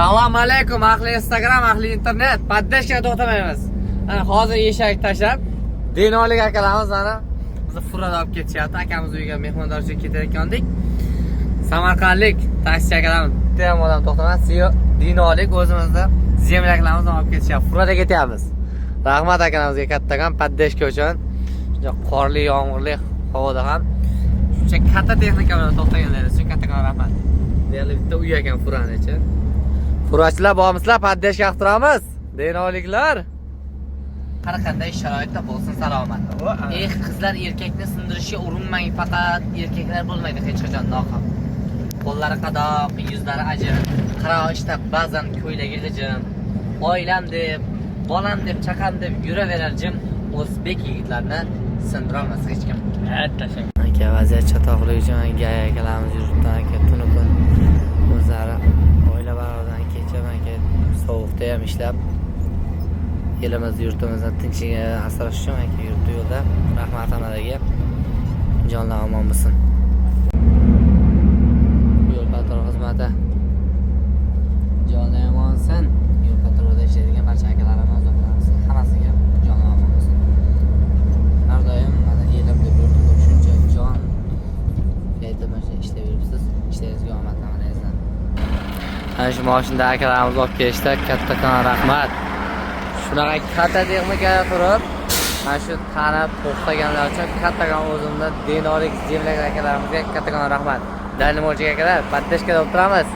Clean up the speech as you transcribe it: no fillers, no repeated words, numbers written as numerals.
Assalomu alaykum ahli Instagram, ahli internet. Poddeshga to'xtamaymiz. Ana hozir eshak tashlab, Dinolik akalarimiz mana bizni Furada olib ketishyapti. Akamiz uyiga mehmondorchiga ketayotgandik. Samarqandlik taksi akalarimiz ham odam to'xtamas. Dinolik o'zimizda zemlaklarimizni olib ketishyapti. Furada ketyapmiz. Rahmat akalamizga kattakon poddeshka uchun. Juda qorli, yomg'irli havoda ham shuncha katta texnika bilan to'xtaganlar uchun kattakon rahmat. Deyarli bitta uy ekan Furanichi. Furachilar bormisizlar? Poddeshka qilib turamiz. Dinoliklar. Har qanday sharoitda bo'lsin salomat. Qizlar erkakni sindirishga urinmang, faqat erkaklar bo'lmaydi hech qachon nohaq. Qo'llari qadoq, yuzlari ajin, qarashda ba'zan ko'ylagi g'ijim, oilam deb, bolam deb, chaqam deb yuraverar jim. O'zbek yigitlarni sindira olmas hech kim. Aka vaziyat chatoqlik uchun akalarimiz yurtdan aka tuni kun o'zlari oila bag'ridan kechib aka sovuqda ham ishlab elimiz yurtimizni tinchiga asrash uchun aka yurtda yo'lda rahmat hammalarga jonlar omon bo'lsin. Yo'l patrul xizmati jonlar omon bo'lsin. Yo'l patrulda ishlaydigan barcha akalarimiz hammasiga jonlar omon bo'lsin. Har doim mana elim deb yurtimda shuncha jon aytib ishlayib yuribsiz. Ishlaringizga omad tilayman. Ana shu mashinada akalarimiz olib kelishdi. Kattakon rahmat. Shunaqa katta texnikaga turib, mana shu tanib to'xtaganlar uchun kattakon o'zimda Dinolik zemlak akalarimizga kattakon rahmat. Dalimo'chik akalar, poddeshkada o'tiramiz.